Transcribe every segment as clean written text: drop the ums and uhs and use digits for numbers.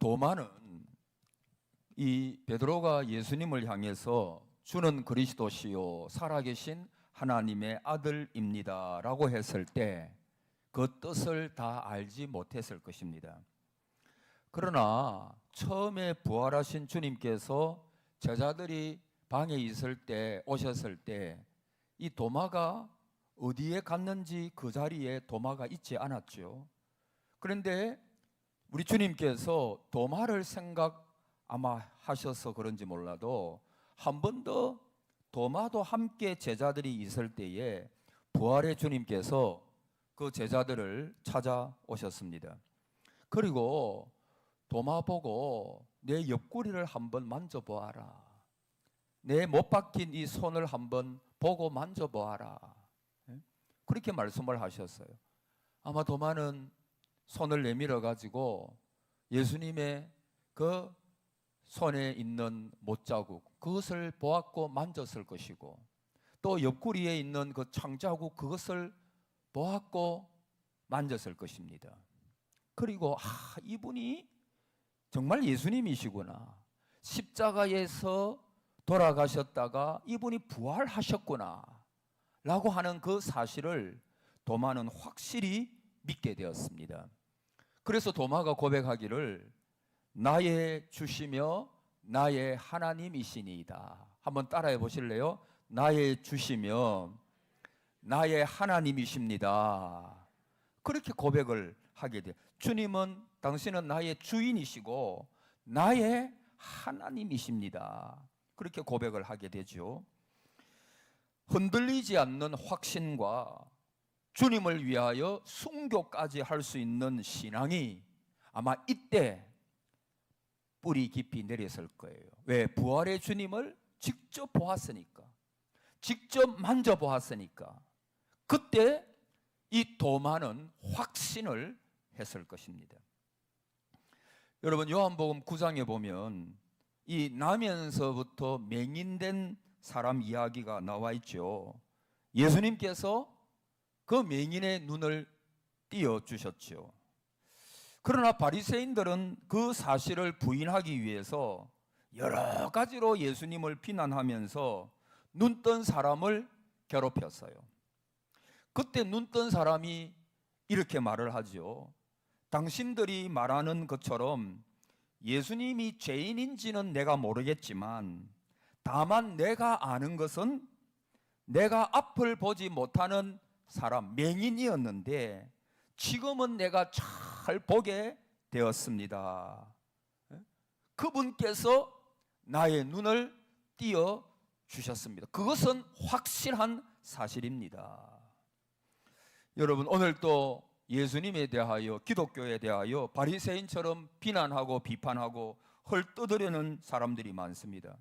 도마는 이 베드로가 예수님을 향해서 주는 그리스도시요 살아계신 하나님의 아들입니다 라고 했을 때 그 뜻을 다 알지 못했을 것입니다. 그러나 처음에 부활하신 주님께서 제자들이 방에 있을 때, 오셨을 때 이 도마가 어디에 갔는지 그 자리에 도마가 있지 않았죠. 그런데 우리 주님께서 도마를 생각 아마 하셔서 그런지 몰라도 한 번 더 도마도 함께 제자들이 있을 때에 부활의 주님께서 그 제자들을 찾아오셨습니다. 그리고 도마 보고 내 옆구리를 한번 만져보아라. 내 못 박힌 이 손을 한번 보고 만져보아라. 그렇게 말씀을 하셨어요. 아마 도마는 손을 내밀어 가지고 예수님의 그 손에 있는 못자국 그것을 보았고 만졌을 것이고 또 옆구리에 있는 그 창자국 그것을 보았고 만졌을 것입니다. 그리고 이분이 정말 예수님이시구나. 십자가에서 돌아가셨다가 이분이 부활하셨구나 라고 하는 그 사실을 도마는 확실히 믿게 되었습니다. 그래서 도마가 고백하기를 나의 주시며 나의 하나님이시니이다. 한번 따라해 보실래요? 나의 주시며 나의 하나님이십니다. 그렇게 고백을 하게 돼요. 주님은 당신은 나의 주인이시고 나의 하나님이십니다. 그렇게 고백을 하게 되죠. 흔들리지 않는 확신과 주님을 위하여 순교까지 할 수 있는 신앙이 아마 이때 뿌리 깊이 내렸을 거예요. 왜? 부활의 주님을 직접 보았으니까, 직접 만져보았으니까 그때 이 도마는 확신을 했을 것입니다. 여러분 요한복음 9장에 보면 이 나면서부터 맹인된 사람 이야기가 나와 있죠. 예수님께서 그 맹인의 눈을 띄어주셨죠. 그러나 바리새인들은 그 사실을 부인하기 위해서 여러 가지로 예수님을 비난하면서 눈뜬 사람을 괴롭혔어요. 그때 눈뜬 사람이 이렇게 말을 하죠. 당신들이 말하는 것처럼 예수님이 죄인인지는 내가 모르겠지만 다만 내가 아는 것은 내가 앞을 보지 못하는 사람, 맹인이었는데 지금은 내가 잘 보게 되었습니다. 그분께서 나의 눈을 띄어 주셨습니다. 그것은 확실한 사실입니다. 여러분 오늘 또 예수님에 대하여 기독교에 대하여 바리새인처럼 비난하고 비판하고 헐떠들이는 사람들이 많습니다.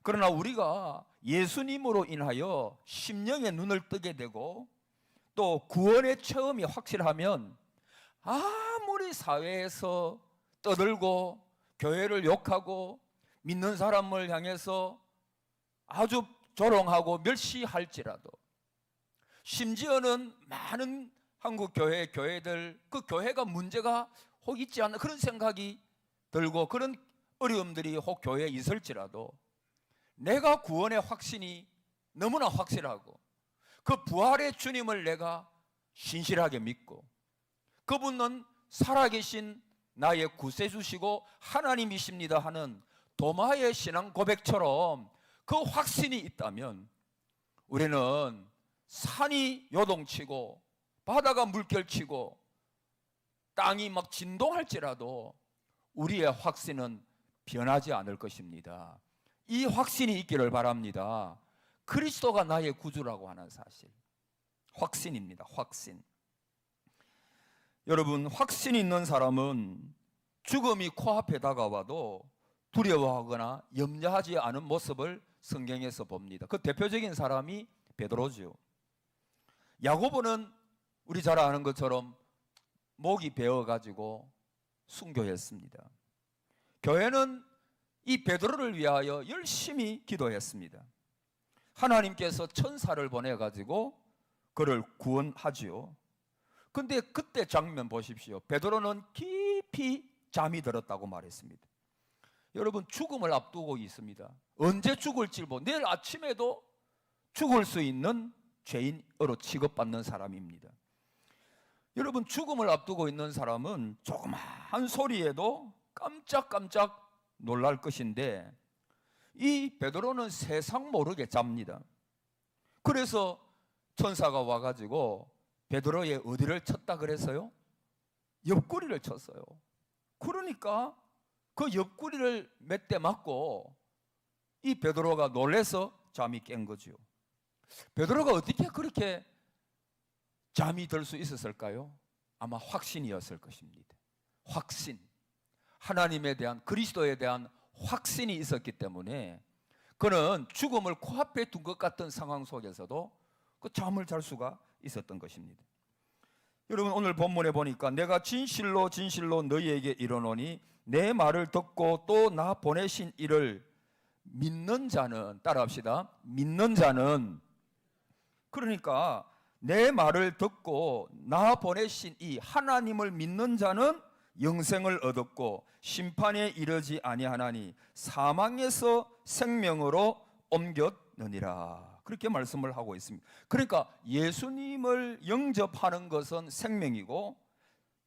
그러나 우리가 예수님으로 인하여 심령의 눈을 뜨게 되고 또 구원의 체험이 확실하면 아무리 사회에서 떠들고 교회를 욕하고 믿는 사람을 향해서 아주 조롱하고 멸시할지라도 심지어는 많은 한국 교회들 그 교회가 문제가 혹 있지 않나 그런 생각이 들고 그런 어려움들이 혹 교회에 있을지라도 내가 구원의 확신이 너무나 확실하고 그 부활의 주님을 내가 신실하게 믿고 그분은 살아계신 나의 구세주시고 하나님이십니다 하는 도마의 신앙 고백처럼 그 확신이 있다면 우리는 산이 요동치고 바다가 물결치고 땅이 막 진동할지라도 우리의 확신은 변하지 않을 것입니다. 이 확신이 있기를 바랍니다. 그리스도가 나의 구주라고 하는 사실. 확신입니다. 확신. 여러분, 확신이 있는 사람은 죽음이 코앞에 다가와도 두려워하거나 염려하지 않은 모습을 성경에서 봅니다. 그 대표적인 사람이 베드로죠. 야고보는 우리 잘 아는 것처럼 목이 베어가지고 순교했습니다. 교회는 이 베드로를 위하여 열심히 기도했습니다. 하나님께서 천사를 보내가지고 그를 구원하지요. 근데 그때 장면 보십시오. 베드로는 깊이 잠이 들었다고 말했습니다. 여러분, 죽음을 앞두고 있습니다. 언제 죽을지 내일 아침에도 죽을 수 있는 죄인으로 취급받는 사람입니다. 여러분, 죽음을 앞두고 있는 사람은 조그마한 소리에도 깜짝깜짝 놀랄 것인데, 이 베드로는 세상 모르게 잡니다. 그래서 천사가 와가지고 베드로의 어디를 쳤다 그랬어요? 옆구리를 쳤어요. 그러니까 그 옆구리를 몇 대 맞고 이 베드로가 놀래서 잠이 깬 거죠. 베드로가 어떻게 그렇게 잠이 들 수 있었을까요? 아마 확신이었을 것입니다. 확신. 하나님에 대한, 그리스도에 대한 확신이 있었기 때문에 그는 죽음을 코앞에 둔 것 같은 상황 속에서도 그 잠을 잘 수가 있었던 것입니다. 여러분, 오늘 본문에 보니까 내가 진실로 진실로 너희에게 이르노니 내 말을 듣고 또 나 보내신 이를 믿는 자는, 따라합시다, 믿는 자는, 그러니까 내 말을 듣고 나 보내신 이 하나님을 믿는 자는 영생을 얻었고 심판에 이르지 아니하나니 사망에서 생명으로 옮겼느니라. 그렇게 말씀을 하고 있습니다. 그러니까 예수님을 영접하는 것은 생명이고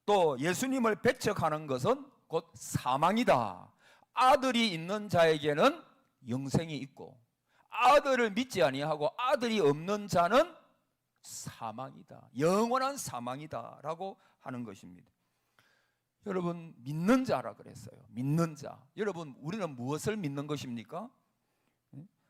또 예수님을 배척하는 것은 곧 사망이다. 아들이 있는 자에게는 영생이 있고 아들을 믿지 아니하고 아들이 없는 자는 사망이다. 영원한 사망이다 라고 하는 것입니다. 여러분, 믿는 자라 그랬어요. 믿는 자. 여러분, 우리는 무엇을 믿는 것입니까?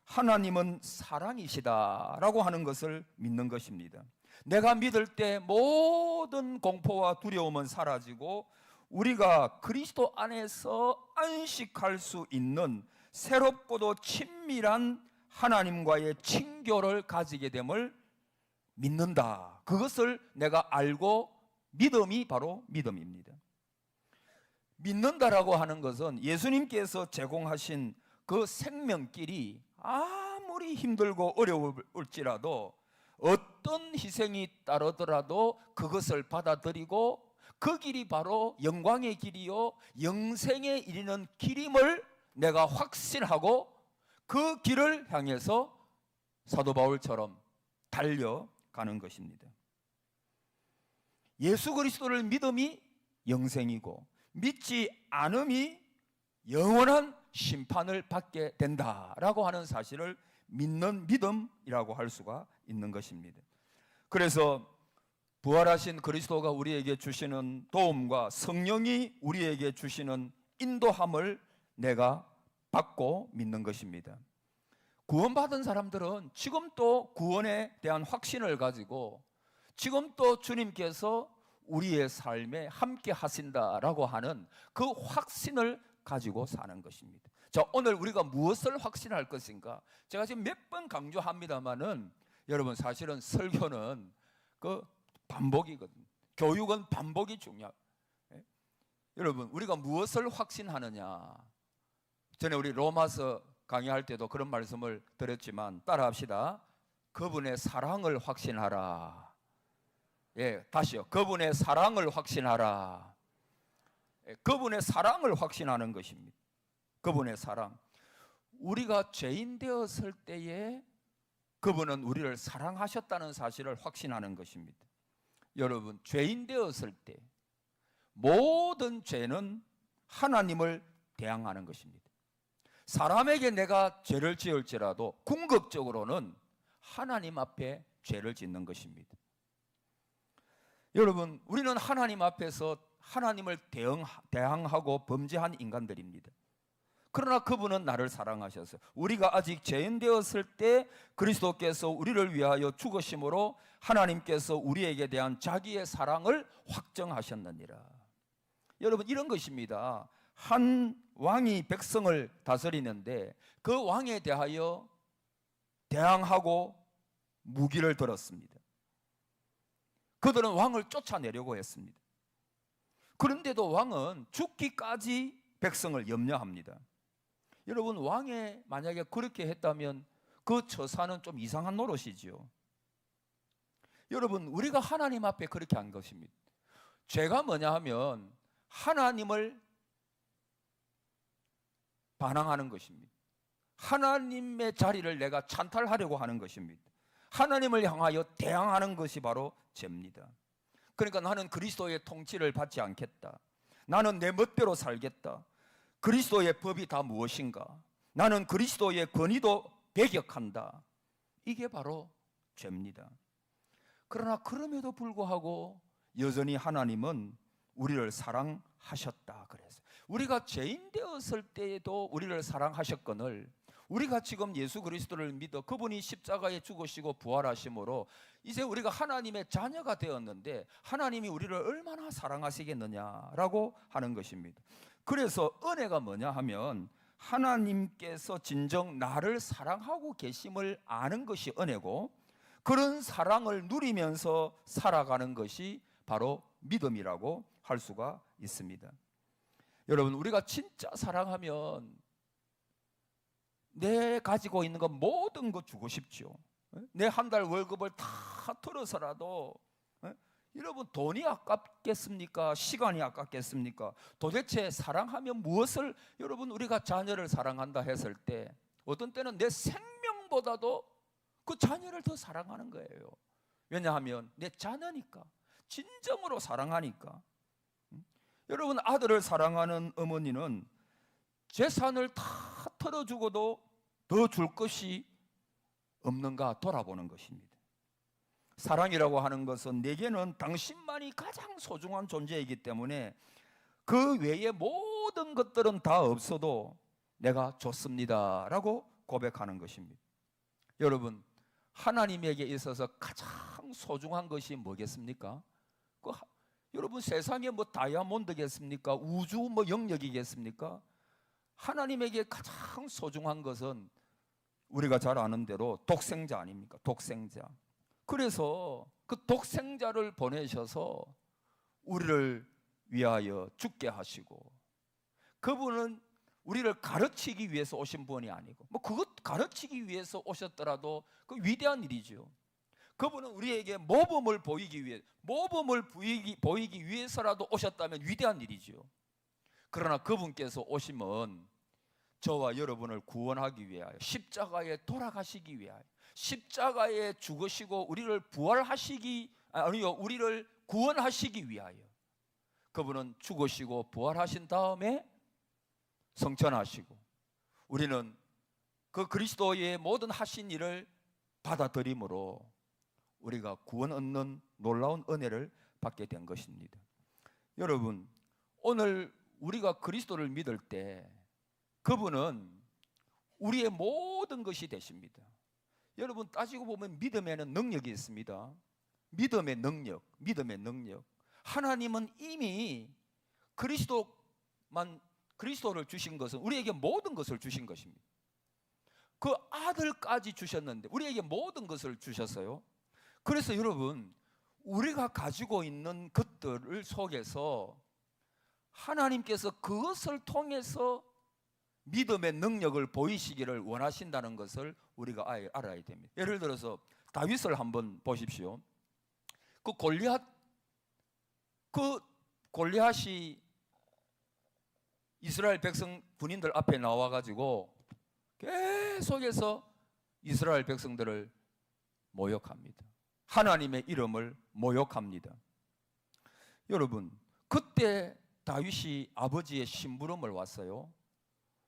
하나님은 사랑이시다 라고 하는 것을 믿는 것입니다. 내가 믿을 때 모든 공포와 두려움은 사라지고 우리가 그리스도 안에서 안식할 수 있는 새롭고도 친밀한 하나님과의 친교를 가지게 됨을 믿는다. 그것을 내가 알고 믿음이 바로 믿음입니다. 믿는다라고 하는 것은 예수님께서 제공하신 그 생명길이 아무리 힘들고 어려울지라도 어떤 희생이 따르더라도 그것을 받아들이고 그 길이 바로 영광의 길이요 영생에 이르는 길임을 내가 확신하고 그 길을 향해서 사도 바울처럼 달려가는 것입니다. 예수 그리스도를 믿음이 영생이고 믿지 않음이 영원한 심판을 받게 된다라고 하는 사실을 믿는 믿음이라고 할 수가 있는 것입니다. 그래서 부활하신 그리스도가 우리에게 주시는 도움과 성령이 우리에게 주시는 인도함을 내가 받고 믿는 것입니다. 구원받은 사람들은 지금 또 구원에 대한 확신을 가지고 지금 또 주님께서 우리의 삶에 함께 하신다라고 하는 그 확신을 가지고 사는 것입니다. 자, 오늘 우리가 무엇을 확신할 것인가? 제가 지금 몇 번 강조합니다만은 여러분, 사실은 설교는 그 반복이거든요. 교육은 반복이 중요해요. 여러분, 우리가 무엇을 확신하느냐? 전에 우리 로마서 강의할 때도 그런 말씀을 드렸지만 따라합시다. 그분의 사랑을 확신하라. 다시요. 그분의 사랑을 확신하라. 그분의 사랑을 확신하는 것입니다. 그분의 사랑. 우리가 죄인 되었을 때에 그분은 우리를 사랑하셨다는 사실을 확신하는 것입니다. 여러분, 죄인 되었을 때 모든 죄는 하나님을 대항하는 것입니다. 사람에게 내가 죄를 지을지라도 궁극적으로는 하나님 앞에 죄를 짓는 것입니다. 여러분, 우리는 하나님 앞에서 하나님을 대항하고 범죄한 인간들입니다. 그러나 그분은 나를 사랑하셔서 우리가 아직 죄인 되었을 때 그리스도께서 우리를 위하여 죽으심으로 하나님께서 우리에게 대한 자기의 사랑을 확정하셨느니라. 여러분, 이런 것입니다. 한 왕이 백성을 다스리는데 그 왕에 대하여 대항하고 무기를 들었습니다. 그들은 왕을 쫓아내려고 했습니다. 그런데도 왕은 죽기까지 백성을 염려합니다. 여러분, 왕이 만약에 그렇게 했다면 그 처사는 좀 이상한 노릇이지요. 여러분, 우리가 하나님 앞에 그렇게 한 것입니다. 죄가 뭐냐 하면 하나님을 반항하는 것입니다. 하나님의 자리를 내가 찬탈하려고 하는 것입니다. 하나님을 향하여 대항하는 것이 바로 죄입니다. 그러니까 나는 그리스도의 통치를 받지 않겠다. 나는 내 멋대로 살겠다. 그리스도의 법이 다 무엇인가? 나는 그리스도의 권위도 배격한다. 이게 바로 죄입니다. 그러나 그럼에도 불구하고 여전히 하나님은 우리를 사랑하셨다 그랬어요. 우리가 죄인 되었을 때에도 우리를 사랑하셨거늘 우리가 지금 예수 그리스도를 믿어 그분이 십자가에 죽으시고 부활하심으로 이제 우리가 하나님의 자녀가 되었는데 하나님이 우리를 얼마나 사랑하시겠느냐라고 하는 것입니다. 그래서 은혜가 뭐냐 하면 하나님께서 진정 나를 사랑하고 계심을 아는 것이 은혜고 그런 사랑을 누리면서 살아가는 것이 바로 믿음이라고 할 수가 있습니다. 여러분, 우리가 진짜 사랑하면 내 가지고 있는 것 모든 거 주고 싶죠. 내 한 달 월급을 다 털어서라도 여러분 돈이 아깝겠습니까? 시간이 아깝겠습니까? 도대체 사랑하면 무엇을 여러분 우리가 자녀를 사랑한다 했을 때 어떤 때는 내 생명보다도 그 자녀를 더 사랑하는 거예요. 왜냐하면 내 자녀니까 진정으로 사랑하니까. 여러분 아들을 사랑하는 어머니는 재산을 다 털어주고도 더 줄 것이 없는가 돌아보는 것입니다. 사랑이라고 하는 것은 내게는 당신만이 가장 소중한 존재이기 때문에 그 외의 모든 것들은 다 없어도 내가 좋습니다 라고 고백하는 것입니다. 여러분 하나님에게 있어서 가장 소중한 것이 뭐겠습니까? 여러분 세상에 뭐 다이아몬드겠습니까? 우주 뭐 영역이겠습니까? 하나님에게 가장 소중한 것은 우리가 잘 아는 대로 독생자 아닙니까? 독생자. 그래서 그 독생자를 보내셔서 우리를 위하여 죽게 하시고 그분은 우리를 가르치기 위해서 오신 분이 아니고 뭐 그것 가르치기 위해서 오셨더라도 그 위대한 일이죠. 그분은 우리에게 모범을 보이기 위해서라도 오셨다면 위대한 일이죠. 그러나 그분께서 오심은 저와 여러분을 구원하기 위하여 십자가에 돌아가시기 위하여 십자가에 죽으시고 우리를 우리를 구원하시기 위하여 그분은 죽으시고 부활하신 다음에 성천하시고 우리는 그 그리스도의 모든 하신 일을 받아들임으로 우리가 구원 얻는 놀라운 은혜를 받게 된 것입니다. 여러분 오늘 우리가 그리스도를 믿을 때 그분은 우리의 모든 것이 되십니다. 여러분 따지고 보면 믿음에는 능력이 있습니다. 믿음의 능력. 하나님은 이미 그리스도를 주신 것은 우리에게 모든 것을 주신 것입니다. 그 아들까지 주셨는데 우리에게 모든 것을 주셨어요. 그래서 여러분 우리가 가지고 있는 것들을 속에서 하나님께서 그것을 통해서 믿음의 능력을 보이시기를 원하신다는 것을 우리가 알아야 됩니다. 예를 들어서 다윗을 한번 보십시오. 그 골리앗이 이스라엘 백성 군인들 앞에 나와가지고 계속해서 이스라엘 백성들을 모욕합니다. 하나님의 이름을 모욕합니다. 여러분 그때 다윗이 아버지의 심부름을 왔어요.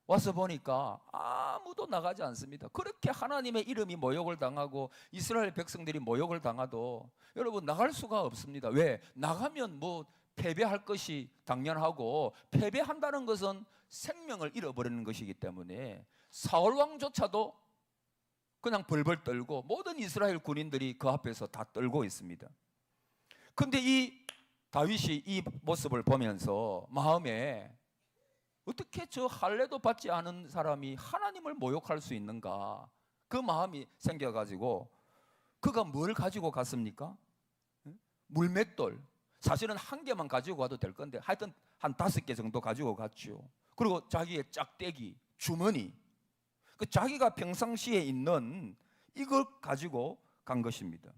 와서 보니까 아무도 나가지 않습니다. 그렇게 하나님의 이름이 모욕을 당하고 이스라엘 백성들이 모욕을 당하도 여러분 나갈 수가 없습니다. 왜? 나가면 뭐 패배할 것이 당연하고 패배한다는 것은 생명을 잃어버리는 것이기 때문에 사울 왕조차도 그냥 벌벌 떨고 모든 이스라엘 군인들이 그 앞에서 다 떨고 있습니다. 그런데 이 다윗이 이 모습을 보면서 마음에 어떻게 저 할례도 받지 않은 사람이 하나님을 모욕할 수 있는가? 그 마음이 생겨가지고 그가 뭘 가지고 갔습니까? 물맷돌. 사실은 한 개만 가지고 가도 될 건데 하여튼 한 5개 정도 가지고 갔죠. 그리고 자기의 짝대기, 주머니. 그 자기가 평상시에 있는 이걸 가지고 간 것입니다.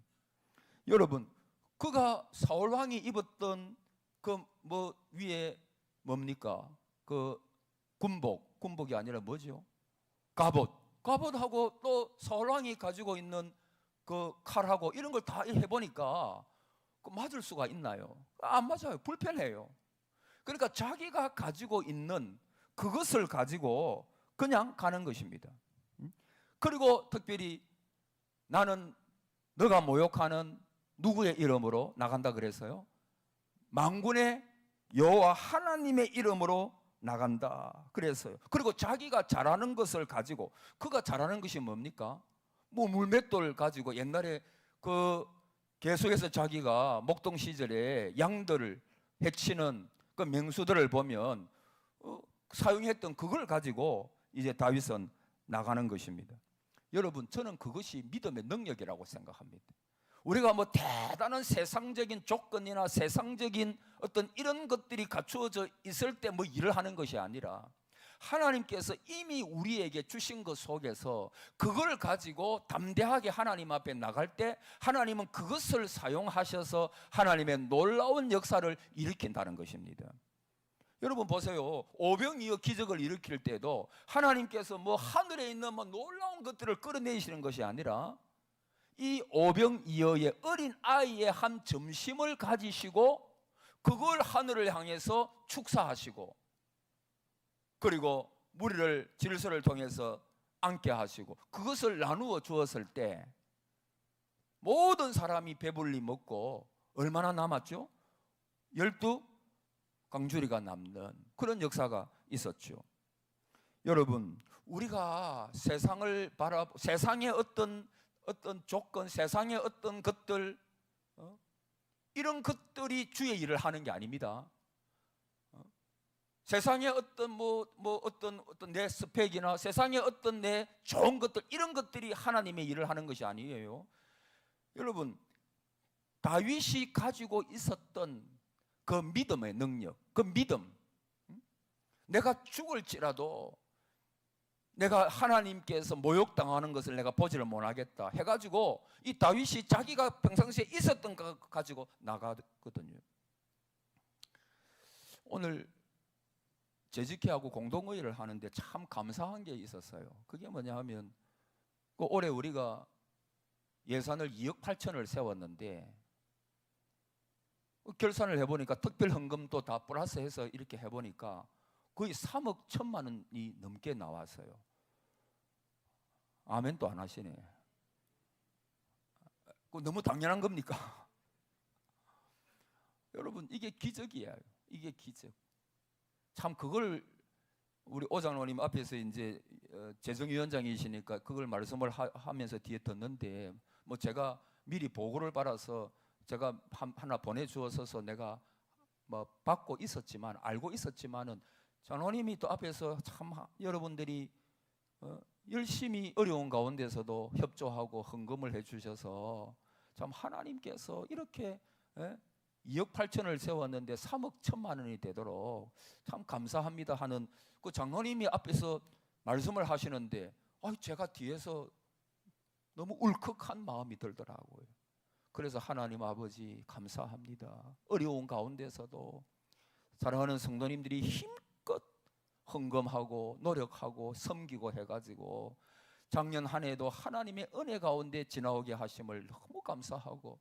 여러분, 그가 사울 왕이 입었던 그 뭐 위에 뭡니까? 그 군복, 군복이 아니라 뭐죠? 갑옷. 갑옷하고 또 사울왕이 가지고 있는 그 칼하고 이런 걸 다 해보니까 맞을 수가 있나요? 안 맞아요. 불편해요. 그러니까 자기가 가지고 있는 그것을 가지고 그냥 가는 것입니다. 그리고 특별히 나는 너가 모욕하는 누구의 이름으로 나간다 그래서요? 만군의 여호와 하나님의 이름으로 나간다 그랬어요. 그리고 자기가 잘하는 것을 가지고, 그가 잘하는 것이 뭡니까? 뭐 물맷돌 가지고 옛날에 그 계속해서 자기가 목동 시절에 양들을 해치는 그 맹수들을 보면 사용했던 그걸 가지고 이제 다윗은 나가는 것입니다. 여러분, 저는 그것이 믿음의 능력이라고 생각합니다. 우리가 뭐 대단한 세상적인 조건이나 세상적인 어떤 이런 것들이 갖추어져 있을 때 뭐 일을 하는 것이 아니라 하나님께서 이미 우리에게 주신 것 속에서 그걸 가지고 담대하게 하나님 앞에 나갈 때 하나님은 그것을 사용하셔서 하나님의 놀라운 역사를 일으킨다는 것입니다. 여러분 보세요. 오병이어 기적을 일으킬 때도 하나님께서 뭐 하늘에 있는 뭐 놀라운 것들을 끌어내시는 것이 아니라 이 오병이어의 어린 아이의 한 점심을 가지시고 그걸 하늘을 향해서 축사하시고, 그리고 무리를 질서를 통해서 앉게 하시고 그것을 나누어 주었을 때 모든 사람이 배불리 먹고 얼마나 남았죠? 12강주리가 남는 그런 역사가 있었죠. 여러분, 우리가 세상을 세상의 어떤 조건, 세상의 어떤 것들, 이런 것들이 주의 일을 하는 게 아닙니다. 세상의 어떤 어떤 내 스펙이나 세상의 어떤 내 좋은 것들, 이런 것들이 하나님의 일을 하는 것이 아니에요. 여러분, 다윗이 가지고 있었던 그 믿음의 능력, 그 믿음, 내가 죽을지라도 내가 하나님께서 모욕당하는 것을 내가 보지를 못하겠다 해가지고 이 다윗이 자기가 평상시에 있었던 거 가지고 나가거든요. 오늘 재직회하고 공동의회를 하는데 참 감사한 게 있었어요. 그게 뭐냐 하면 올해 우리가 예산을 2억 8천을 세웠는데 결산을 해보니까 특별헌금도 다 플러스해서 이렇게 해보니까 거의 3억 1천만 원이 넘게 나왔어요. 아멘도 안 하시네. 너무 당연한 겁니까? 여러분, 이게 기적이에요. 이게 기적. 참 그걸 우리 오 장로님 앞에서 이제 재정위원장이시니까 그걸 말씀을 하면서 뒤에 듣는데, 뭐 제가 미리 보고를 받아서 제가 하나 보내주어서 내가 뭐 받고 있었지만, 알고 있었지만은 장로님이 또 앞에서 참 여러분들이 열심히 어려운 가운데서도 협조하고 헌금을 해주셔서 참 하나님께서 이렇게 2억 8천을 세웠는데 3억 1천만 원이 되도록 참 감사합니다 하는 그 장로님이 앞에서 말씀을 하시는데 제가 뒤에서 너무 울컥한 마음이 들더라고요. 그래서 하나님 아버지 감사합니다. 어려운 가운데서도 사랑하는 성도님들이 힘껏 헌금하고 노력하고 섬기고 해가지고 작년 한 해도 하나님의 은혜 가운데 지나오게 하심을 너무 감사하고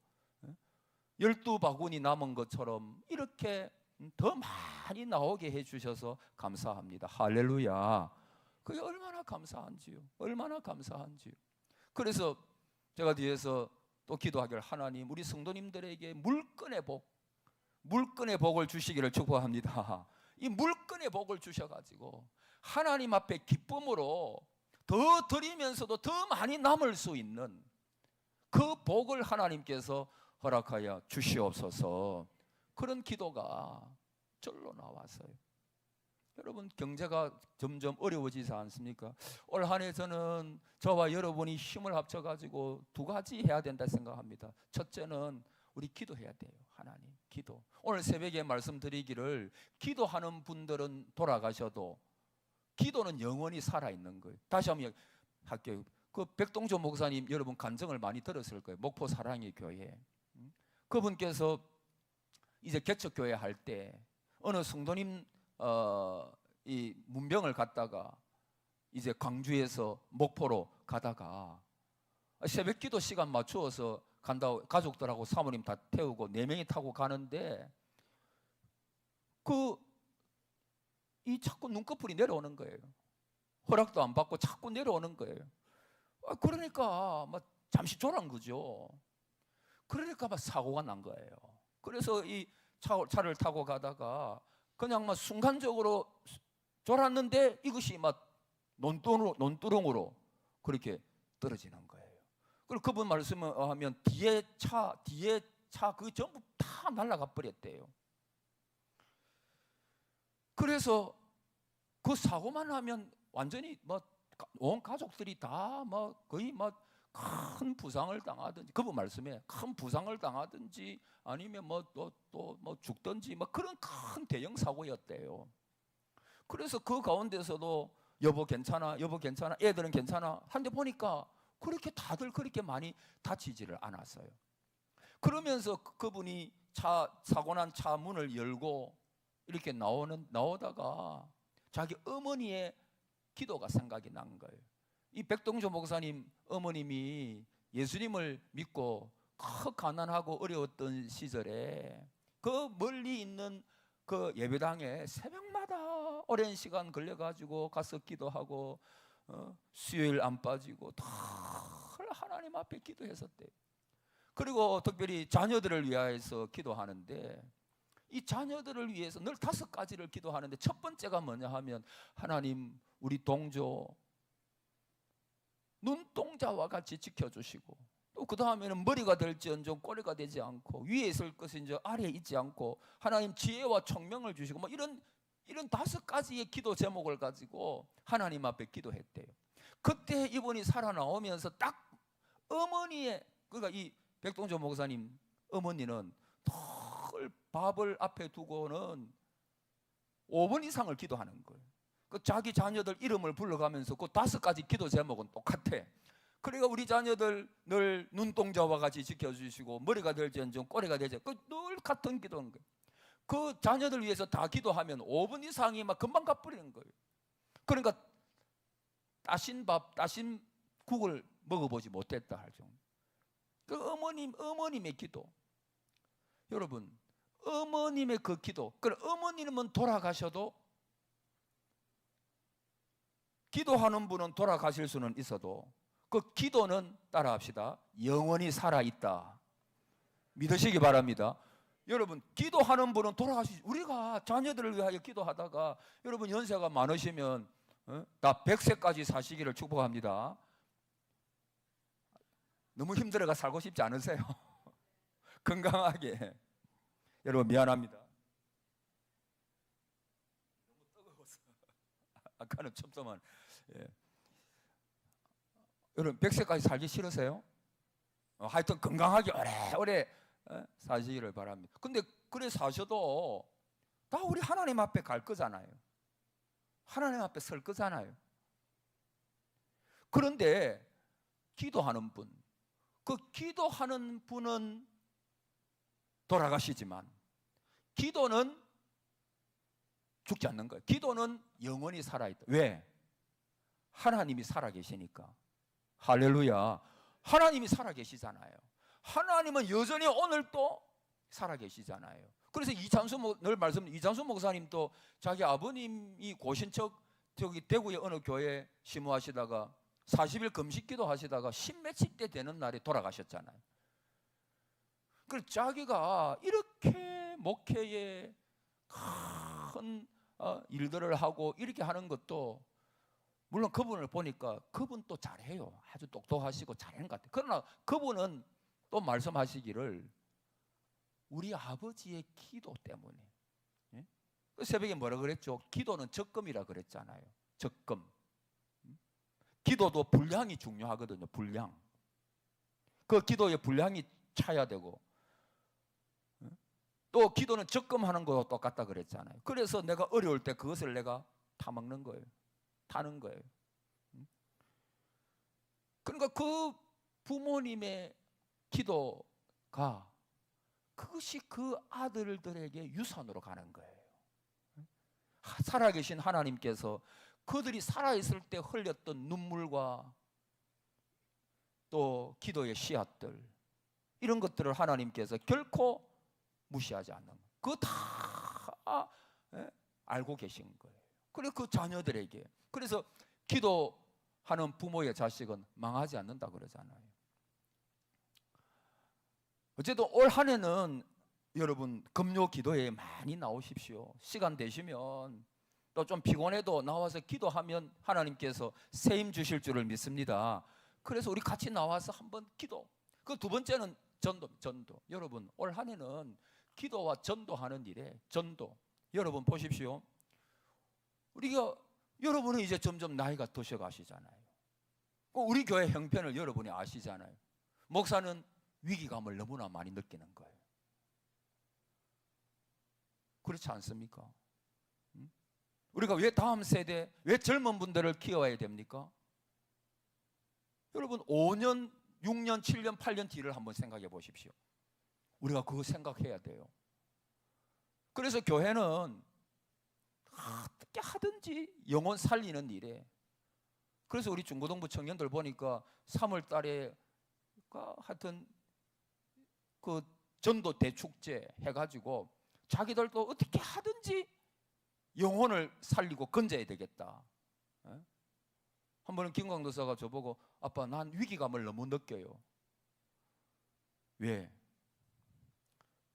12바구니 남은 것처럼 이렇게 더 많이 나오게 해주셔서 감사합니다. 할렐루야. 그게 얼마나 감사한지요. 얼마나 감사한지요. 그래서 제가 뒤에서 또 기도하기를 하나님 우리 성도님들에게 물건의 복을 주시기를 축복합니다. 이 물건의 복을 주셔가지고 하나님 앞에 기쁨으로 더 드리면서도 더 많이 남을 수 있는 그 복을 하나님께서 허락하여 주시옵소서. 그런 기도가 절로 나왔어요. 여러분, 경제가 점점 어려워지지 않습니까? 올 한 해 저는 저와 여러분이 힘을 합쳐가지고 두 가지 해야 된다 생각합니다. 첫째는 우리 기도해야 돼요. 하나님, 기도. 오늘 새벽에 말씀드리기를 기도하는 분들은 돌아가셔도 기도는 영원히 살아있는 거예요. 다시 한번 할게요. 그 백동조 목사님 여러분 간증을 많이 들었을 거예요. 목포 사랑의 교회. 그분께서 이제 개척교회 할 때 어느 성도님 이 문병을 갔다가 이제 광주에서 목포로 가다가 새벽 기도 시간 맞추어서 간다고 가족들하고 사모님 다 태우고 4명이 타고 가는데 이 자꾸 눈꺼풀이 내려오는 거예요. 허락도 안 받고 자꾸 내려오는 거예요. 그러니까 막 잠시 졸은 거죠. 그러니까 막 사고가 난 거예요. 그래서 이 차를 타고 가다가 그냥 막 순간적으로 졸았는데 이것이 막 논두렁으로 그렇게 떨어지는 거예요. 그리고 그분 말씀을 하면 뒤에 차 그 전부 다 날아가 버렸대요. 그래서 그 사고만 하면 완전히 온 가족들이 다 거의 큰 부상을 당하든지, 그분 말씀에 큰 부상을 당하든지 아니면 또 죽든지 그런 큰 대형 사고였대요. 그래서 그 가운데서도 여보 괜찮아, 여보 괜찮아, 애들은 괜찮아 한데 보니까 그렇게 다들 그렇게 많이 다치지를 않았어요. 그러면서 그분이 사고 난 차 문을 열고 이렇게 나오다가 자기 어머니의 기도가 생각이 난 거예요. 이 백동조 목사님 어머님이 예수님을 믿고 가난하고 어려웠던 시절에 그 멀리 있는 그 예배당에 새벽마다 오랜 시간 걸려가지고 가서 기도하고 수요일 안 빠지고 다 하나님 앞에 기도했었대요. 그리고 특별히 자녀들을 위하여서 기도하는데 이 자녀들을 위해서 늘 5가지를 기도하는데 첫 번째가 뭐냐 하면 하나님 우리 동조 눈동자와 같이 지켜주시고 또 그 다음에는 머리가 될지언정 꼬리가 되지 않고 위에 있을 것인지 아래에 있지 않고 하나님 지혜와 총명을 주시고 이런 5가지의 기도 제목을 가지고 하나님 앞에 기도했대요. 그때 이분이 살아나오면서 딱 어머니의, 그러니까 이 백동조 목사님 어머니는 늘 밥을 앞에 두고는 5분 이상을 기도하는 거예요. 그 자기 자녀들 이름을 불러가면서 그 5가지 기도 제목은 똑같아. 그러니까 우리 자녀들 늘 눈동자와 같이 지켜주시고 머리가 될지언정 꼬리가 되지, 늘 같은 기도인 거예요. 그 자녀들 위해서 다 기도하면 5분 이상이 금방 가버리는 거예요. 그러니까 따신 밥, 따신 국을 먹어보지 못했다 할 정도. 그 어머님의 기도. 여러분, 어머님의 그 기도. 그럼 어머님은 돌아가셔도, 기도하는 분은 돌아가실 수는 있어도 그 기도는 따라합시다. 영원히 살아있다. 믿으시기 바랍니다. 여러분, 기도하는 분은 돌아가시지. 우리가 자녀들을 위하여 기도하다가 여러분 연세가 많으시면 다 100세까지 사시기를 축복합니다. 너무 힘들어가 살고 싶지 않으세요? 건강하게. 여러분 미안합니다. 너무 뜨거워서. 아까는 첨첨한. 예. 여러분 100세까지 살기 싫으세요? 하여튼 건강하게 오래오래 사시기를 바랍니다. 근데 그래 사셔도 다 우리 하나님 앞에 갈 거잖아요. 하나님 앞에 설 거잖아요. 그런데 기도하는 분, 그 기도하는 분은 돌아가시지만 기도는 죽지 않는 거예요. 기도는 영원히 살아있다. 왜? 하나님이 살아계시니까. 할렐루야. 하나님이 살아계시잖아요. 하나님은 여전히 오늘도 살아계시잖아요. 그래서 이장수 목사님도 자기 아버님이 고신척 저기 대구의 어느 교회 심호하시다가 40일 금식기도 하시다가 10몇십 대 되는 날에 돌아가셨잖아요. 그래서 자기가 이렇게 목회에 큰 일들을 하고 이렇게 하는 것도 물론 그분을 보니까 그분도 잘해요. 아주 똑똑하시고 잘하는 것 같아요. 그러나 그분은 또 말씀하시기를 우리 아버지의 기도 때문에. 예? 그 새벽에 뭐라 그랬죠? 기도는 적금이라 그랬잖아요. 적금. 기도도 분량이 중요하거든요. 분량. 그 기도의 분량이 차야 되고 또 기도는 적금하는 거와 똑같다 그랬잖아요. 그래서 내가 어려울 때 그것을 내가 타먹는 거예요. 타는 거예요. 그러니까 그 부모님의 기도가 그것이 그 아들들에게 유산으로 가는 거예요. 살아계신 하나님께서 그들이 살아있을 때 흘렸던 눈물과 또 기도의 씨앗들, 이런 것들을 하나님께서 결코 무시하지 않는 거예요. 그거 다 알고 계신 거예요. 그리고 그 자녀들에게, 그래서 기도하는 부모의 자식은 망하지 않는다 그러잖아요. 어쨌든 올 한 해는 여러분 금요 기도회에 많이 나오십시오. 시간 되시면 또 좀 피곤해도 나와서 기도하면 하나님께서 세임 주실 줄을 믿습니다. 그래서 우리 같이 나와서 한번 기도. 그 두 번째는 전도. 여러분 올 한 해는 기도와 전도하는 일에 전도. 여러분 보십시오. 여러분은 이제 점점 나이가 드셔 가시잖아요. 우리 교회 형편을 여러분이 아시잖아요. 목사는 위기감을 너무나 많이 느끼는 거예요. 그렇지 않습니까? 우리가 왜 다음 세대, 왜 젊은 분들을 키워야 됩니까? 여러분 5년, 6년, 7년, 8년 뒤를 한번 생각해 보십시오. 우리가 그거 생각해야 돼요. 그래서 교회는 어떻게 하든지 영혼 살리는 일에, 그래서 우리 중고등부 청년들 보니까 3월 달에 하여튼 그 전도 대축제 해가지고 자기들도 어떻게 하든지 영혼을 살리고 건져야 되겠다. 한 번은 김광도사가 저보고 아빠 난 위기감을 너무 느껴요. 왜?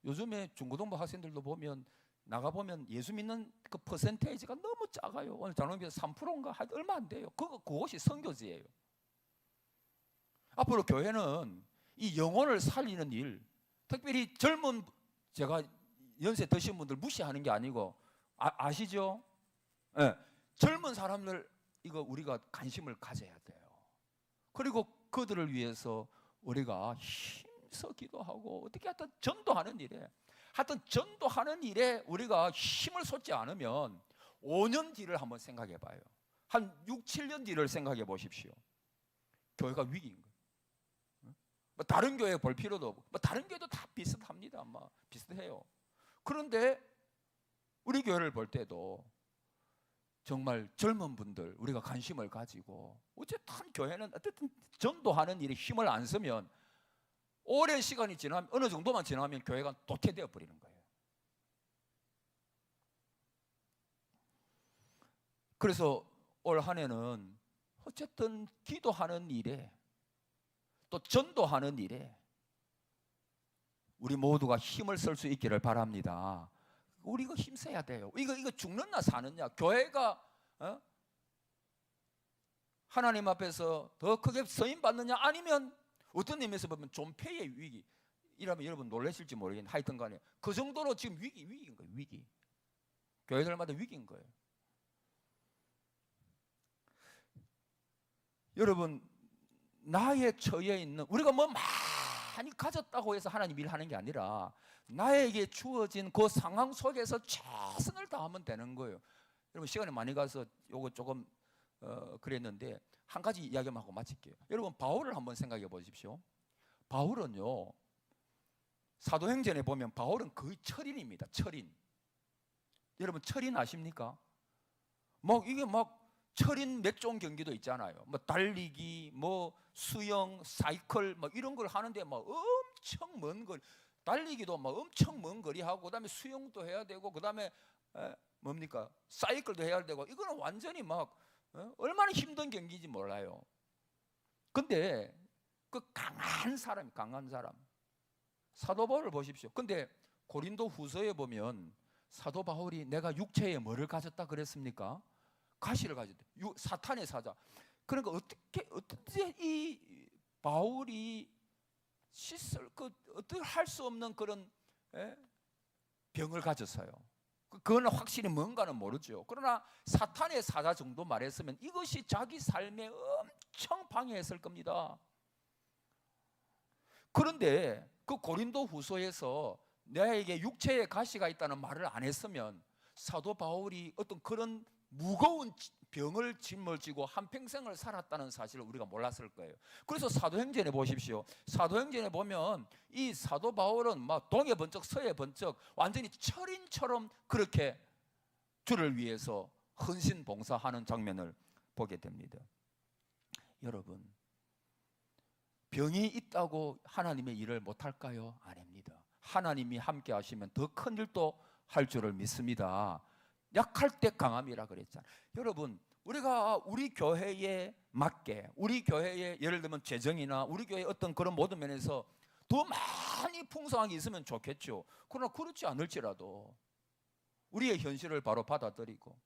요즘에 중고등부 학생들도 보면 나가보면 예수 믿는 그 퍼센테이지가 너무 작아요. 오늘 장로님께서 3%인가 얼마 안 돼요. 그것이 선교지예요. 앞으로 교회는 이 영혼을 살리는 일, 특별히 젊은, 제가 연세 드신 분들 무시하는 게 아니고 아시죠? 네. 젊은 사람들 이거 우리가 관심을 가져야 돼요. 그리고 그들을 위해서 우리가 힘써 기도하고 어떻게 하여튼 전도하는 일에 우리가 힘을 쏟지 않으면 5년 뒤를 한번 생각해 봐요. 한 6, 7년 뒤를 생각해 보십시오. 교회가 위기인 거예요. 뭐 다른 교회 볼 필요도 없고, 뭐 다른 교회도 다 비슷합니다. 아마 비슷해요. 그런데 우리 교회를 볼 때도 정말 젊은 분들 우리가 관심을 가지고, 어쨌든 교회는 어쨌든 전도하는 일에 힘을 안 쓰면 오랜 시간이 지나면, 어느 정도만 지나면 교회가 도태되어 버리는 거예요. 그래서 올 한 해는 어쨌든 기도하는 일에 또 전도하는 일에 우리 모두가 힘을 쓸 수 있기를 바랍니다. 우리가 힘써야 돼요. 이거 죽느냐 사느냐. 교회가 하나님 앞에서 더 크게 쓰임 받느냐, 아니면 어떤 의미에서 보면 존폐의 위기. 이라면 여러분 놀라실지 모르겠는데 하여튼 간에 그 정도로 지금 위기인 거예요. 위기. 교회들마다 위기인 거예요. 여러분 나의 처해 있는, 우리가 뭐 많이 가졌다고 해서 하나님 일하는 게 아니라 나에게 주어진 그 상황 속에서 최선을 다하면 되는 거예요. 여러분 시간이 많이 가서 요거 조금 그랬는데 한 가지 이야기만 하고 마칠게요. 여러분 바울을 한번 생각해 보십시오. 바울은요, 사도행전에 보면 바울은 거의 철인입니다. 철인. 여러분 철인 아십니까? 이게 철인 몇 종 경기도 있잖아요. 달리기, 수영, 사이클 이런 걸 하는데 엄청 먼 거리, 달리기도 엄청 먼 거리 하고, 그다음에 수영도 해야 되고, 그다음에 뭡니까? 사이클도 해야 되고, 이거는 완전히 얼마나 힘든 경기인지 몰라요. 근데 그 강한 사람 사도 바울을 보십시오. 근데 고린도 후서에 보면 사도 바울이 내가 육체에 뭐를 가졌다 그랬습니까? 가시를 가졌대. 사탄의 사자. 그러니까 어떻게 이 바울이 어떻게 할 수 없는 그런 병을 가졌어요. 그건 확실히 뭔가는 모르죠. 그러나 사탄의 사자 정도 말했으면 이것이 자기 삶에 엄청 방해했을 겁니다. 그런데 그 고린도 후서에서 내게 육체에 가시가 있다는 말을 안 했으면 사도 바울이 어떤 그런 무거운 병을 짊어지고 한평생을 살았다는 사실을 우리가 몰랐을 거예요. 그래서 사도행전에 보십시오. 사도행전에 보면 이 사도 바울은 동해 번쩍 서해 번쩍 완전히 철인처럼 그렇게 주를 위해서 헌신 봉사하는 장면을 보게 됩니다. 여러분, 병이 있다고 하나님의 일을 못할까요? 아닙니다. 하나님이 함께 하시면 더 큰 일도 할 줄을 믿습니다. 약할 때 강함이라 그랬잖아요. 여러분, 우리가 우리 교회에 맞게, 우리 교회에 예를 들면 재정이나 우리 교회 어떤 그런 모든 면에서 더 많이 풍성하게 있으면 좋겠죠. 그러나 그렇지 않을지라도 우리의 현실을 바로 받아들이고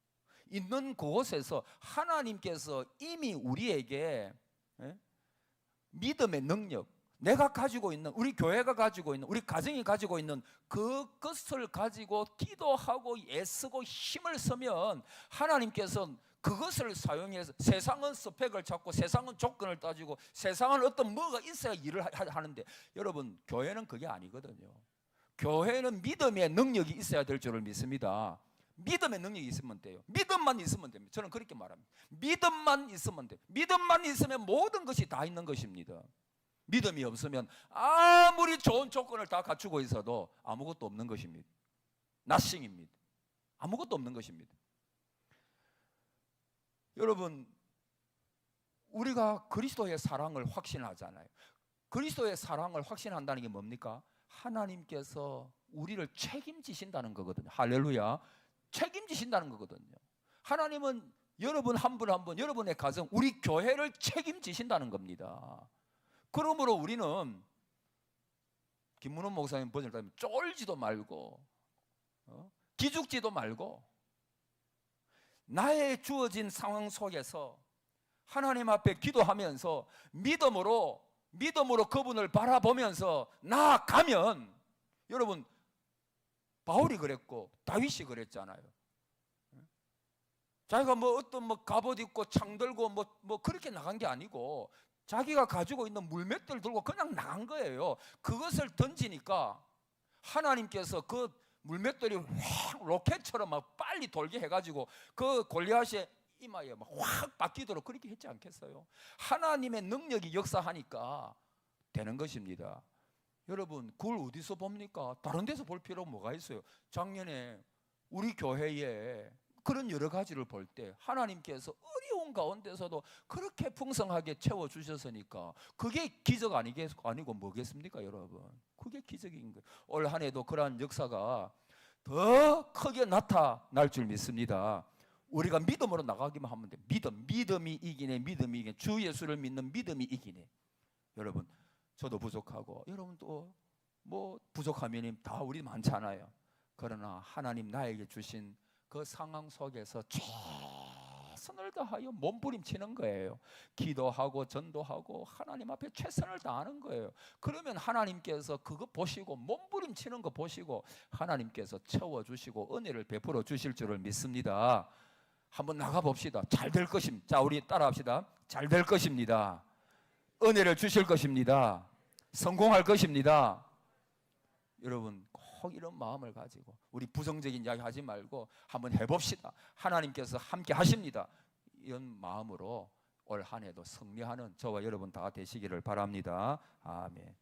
있는 그곳에서 하나님께서 이미 우리에게 믿음의 능력, 내가 가지고 있는, 우리 교회가 가지고 있는, 우리 가정이 가지고 있는 그것을 가지고 기도하고 애쓰고 힘을 쓰면 하나님께서 그것을 사용해서, 세상은 스펙을 찾고 세상은 조건을 따지고 세상은 어떤 뭐가 있어야 일을 하는데, 여러분, 교회는 그게 아니거든요. 교회는 믿음의 능력이 있어야 될 줄을 믿습니다. 믿음의 능력이 있으면 돼요. 믿음만 있으면 됩니다. 저는 그렇게 말합니다. 믿음만 있으면 돼요. 믿음만 있으면 모든 것이 다 있는 것입니다. 믿음이 없으면 아무리 좋은 조건을 다 갖추고 있어도 아무것도 없는 것입니다. nothing입니다. 아무것도 없는 것입니다. 여러분, 우리가 그리스도의 사랑을 확신하잖아요. 그리스도의 사랑을 확신한다는 게 뭡니까? 하나님께서 우리를 책임지신다는 거거든요. 할렐루야. 책임지신다는 거거든요. 하나님은 여러분 한 분 한 분, 여러분의 가정, 우리 교회를 책임지신다는 겁니다. 그러므로 우리는 김문원 목사님 번역을 따르면 쫄지도 말고 기죽지도 말고 나의 주어진 상황 속에서 하나님 앞에 기도하면서 믿음으로 그분을 바라보면서 나아가면, 여러분, 바울이 그랬고 다윗이 그랬잖아요. 자기가 어떤 갑옷 입고 창 들고 그렇게 나간 게 아니고 자기가 가지고 있는 물맷들 들고 그냥 나간 거예요. 그것을 던지니까 하나님께서 그 물맷들이 확 로켓처럼 막 빨리 돌게 해가지고 그 골리앗의 이마에 막 확 박히도록 그렇게 했지 않겠어요? 하나님의 능력이 역사하니까 되는 것입니다. 여러분, 그걸 어디서 봅니까? 다른 데서 볼 필요가 뭐가 있어요? 작년에 우리 교회에 그런 여러 가지를 볼 때 하나님께서 어려운 가운데서도 그렇게 풍성하게 채워주셨으니까 그게 기적 아니고 뭐겠습니까, 여러분? 그게 기적인 거예요. 올 한 해도 그러한 역사가 더 크게 나타날 줄 믿습니다. 우리가 믿음으로 나가기만 하면 돼. 믿음이 이기네. 믿음이 이기네. 주 예수를 믿는 믿음이 이기네. 여러분, 저도 부족하고 여러분도 부족하면 다 우리 많잖아요. 그러나 하나님 나에게 주신 그 상황 속에서 최선을 다하여 몸부림치는 거예요. 기도하고 전도하고 하나님 앞에 최선을 다하는 거예요. 그러면 하나님께서 그거 보시고, 몸부림치는 거 보시고 하나님께서 채워주시고 은혜를 베풀어 주실 줄을 믿습니다. 한번 나가봅시다. 잘 될 것입니다. 자, 우리 따라합시다. 잘 될 것입니다. 은혜를 주실 것입니다. 성공할 것입니다. 여러분, 꼭 이런 마음을 가지고 우리 부정적인 이야기 하지 말고 한번 해봅시다. 하나님께서 함께 하십니다. 이런 마음으로 올 한 해도 승리하는 저와 여러분 다 되시기를 바랍니다. 아멘.